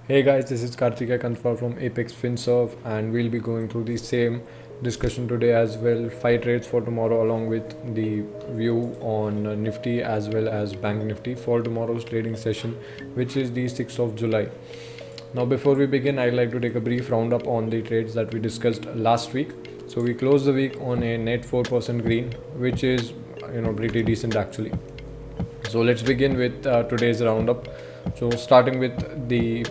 Hey guys, this is Karthika Kanthwar from Apex FinServe, and we'll be going through the same discussion today as well. 5 trades for tomorrow, along with the view on Nifty as well as Banknifty for tomorrow's trading session, which is the 6th of July. Now, before we begin, I'd like to take a brief roundup on the trades that we discussed last week. So we closed the week on a net 4% green, which is pretty decent actually. So let's begin with today's roundup. So starting with the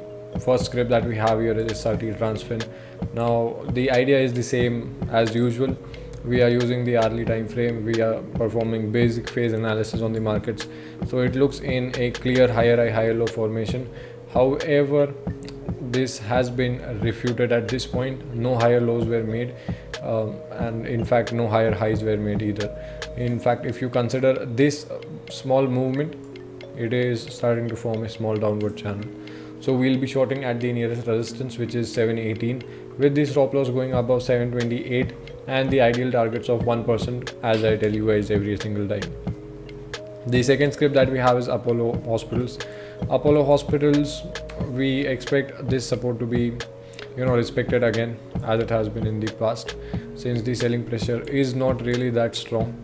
first script that we have here is SRT Transfin. Now the idea is the same as usual. We are using the hourly time frame. We are performing basic phase analysis on the markets. So it looks in a clear higher high higher low formation. However, this has been refuted at this point. No higher lows were made, and in fact no higher highs were made either. In fact, if you consider this small movement, it is starting to form a small downward channel. So we'll be shorting at the nearest resistance, which is 718, with the stop loss going above 728 and the ideal targets of 1%, as I tell you guys every single time. The second script that we have is Apollo Hospitals. Apollo Hospitals, we expect this support to be respected again, as it has been in the past, since the selling pressure is not really that strong.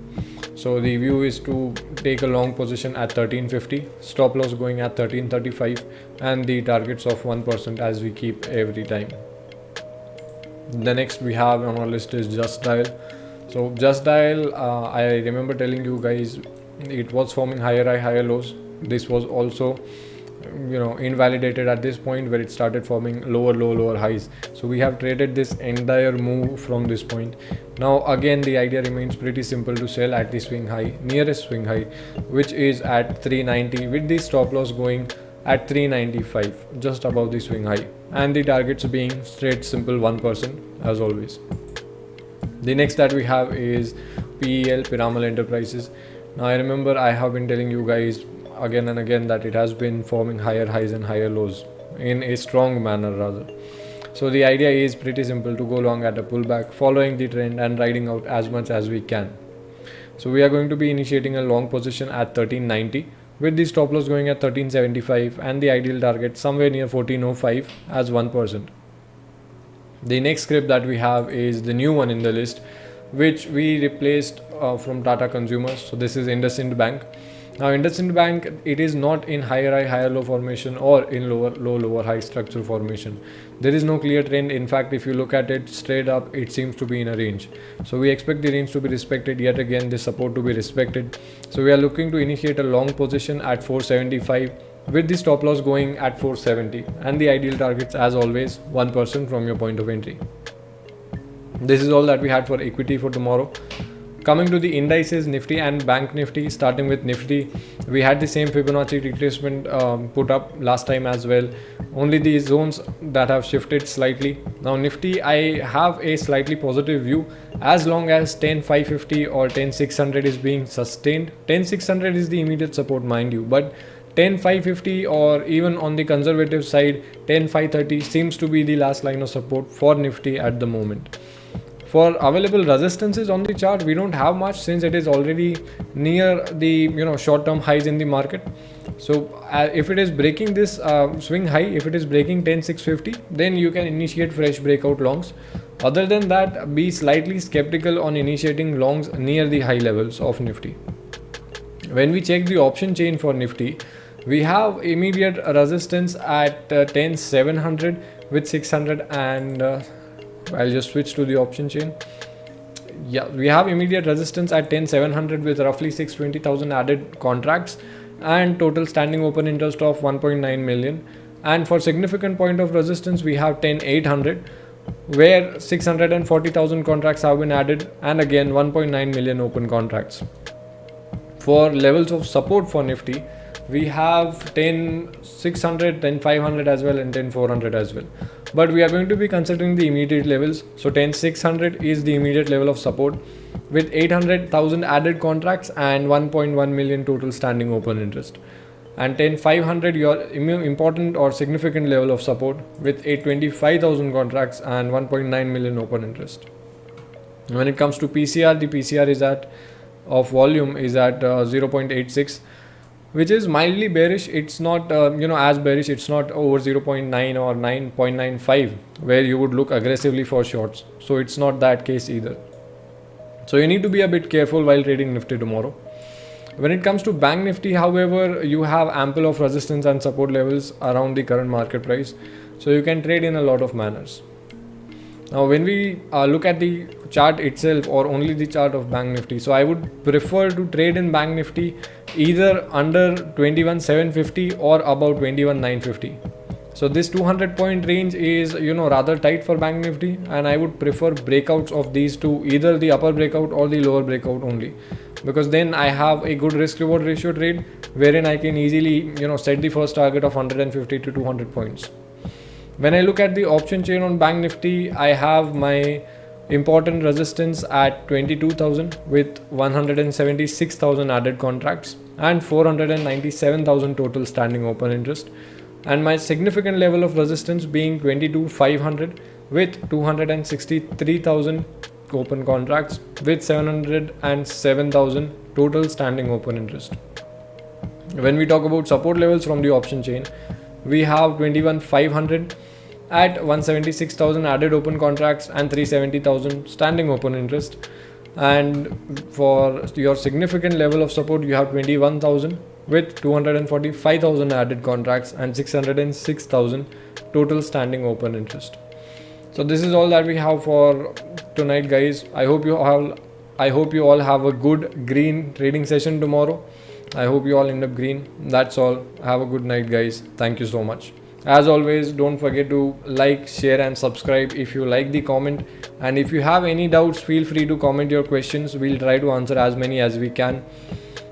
So the view is to take a long position at 1350, stop loss going at 1335, and the targets of 1%, as we keep every time. The next we have on our list is Just Dial. So Just Dial, I remember telling you guys it was forming higher high higher lows. This was also invalidated at this point, where it started forming lower low lower highs. So we have traded this entire move from this point. Now again, the idea remains pretty simple: to sell at the swing high, nearest swing high, which is at 390, with the stop loss going at 395, just above the swing high, and the targets being straight simple 1%, as always. The next that we have is PEL, Piramal Enterprises. Now I remember I have been telling you guys again and again that it has been forming higher highs and higher lows in a strong manner rather. So the idea is pretty simple: to go long at a pullback, following the trend and riding out as much as we can. So we are going to be initiating a long position at 1390, with the stop loss going at 1375 and the ideal target somewhere near 1405 as 1%. The next script that we have is the new one in the list, which we replaced from Tata Consumers. So this is IndusInd Bank. Now IndusInd Bank, it is not in higher high higher low formation or in lower low lower high structural formation. There is no clear trend. In fact, if you look at it straight up, it seems to be in a range. So we expect the range to be respected yet again, the support to be respected. So we are looking to initiate a long position at 475, with the stop loss going at 470 and the ideal targets, as always, 1% from your point of entry. This is all that we had for equity for tomorrow. Coming to the indices, Nifty and Banknifty. Starting with Nifty, we had the same Fibonacci retracement put up last time as well. Only the zones that have shifted slightly. Now Nifty, I have a slightly positive view as long as 10,550 or 10,600 is being sustained. 10,600 is the immediate support, mind you, but 10,550 or even on the conservative side 10,530 seems to be the last line of support for Nifty at the moment. For available resistances on the chart, we don't have much, since it is already near the short-term highs in the market. So if it is breaking this swing high, if it is breaking 10,650, then you can initiate fresh breakout longs. Other than that, be slightly skeptical on initiating longs near the high levels of Nifty. When we check the option chain for Nifty, we have immediate resistance at 10,700 with 600 and I'll just switch to the option chain. Yeah, we have immediate resistance at 10,700 with roughly 620,000 added contracts and total standing open interest of 1.9 million. And for significant point of resistance, we have 10,800, where 640,000 contracts have been added, and again 1.9 million open contracts. For levels of support for Nifty, we have 10,600, 10,500 as well, and 10,400 as well. But we are going to be considering the immediate levels. So 10,600 is the immediate level of support, with 800,000 added contracts and 1.1 million total standing open interest. And 10,500, your important or significant level of support, with 825,000 contracts and 1.9 million open interest. When it comes to PCR, the PCR is at of volume is at 0.86, which is mildly bearish. It's not as bearish. It's not over 0.9 or 9.95 where you would look aggressively for shorts. So it's not that case either. So you need to be a bit careful while trading Nifty tomorrow. When it comes to Bank Nifty, however, you have ample of resistance and support levels around the current market price, so you can trade in a lot of manners. Now when we look at the chart itself, or only the chart of Bank Nifty, so I would prefer to trade in Bank Nifty either under 21,750 or about 21,950. So this 200 point range is rather tight for Bank Nifty, and I would prefer breakouts of these two, either the upper breakout or the lower breakout only, because then I have a good risk reward ratio trade wherein I can easily set the first target of 150 to 200 points. When I look at the option chain on Bank Nifty, I have my important resistance at 22,000 with 176,000 added contracts and 497,000 total standing open interest, and my significant level of resistance being 22,500 with 263,000 open contracts with 707,000 total standing open interest. When we talk about support levels from the option chain, we have 21,500 at 176,000 added open contracts and 370,000 standing open interest, and for your significant level of support you have 21,000 with 245,000 added contracts and 606,000 total standing open interest. So this is all that we have for tonight, guys. I hope you all have a good green trading session tomorrow. I hope you all end up green. That's all. Have a good night, guys. Thank you so much. As always, don't forget to like, share and subscribe if you like the comment, and if you have any doubts, feel free to comment your questions. We'll try to answer as many as we can.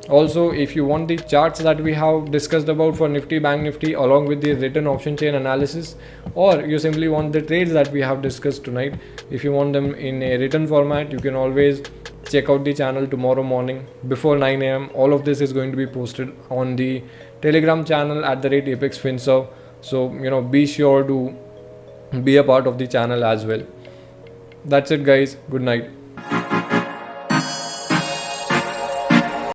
Also, if you want the charts that we have discussed about for Nifty, Bank Nifty along with the written option chain analysis, or you simply want the trades that we have discussed tonight, if you want them in a written format, you can always check out the channel tomorrow morning before 9 a.m. All of this is going to be posted on the Telegram channel @ApexFinServe. So be sure to be a part of the channel as well. That's it, guys. Good night.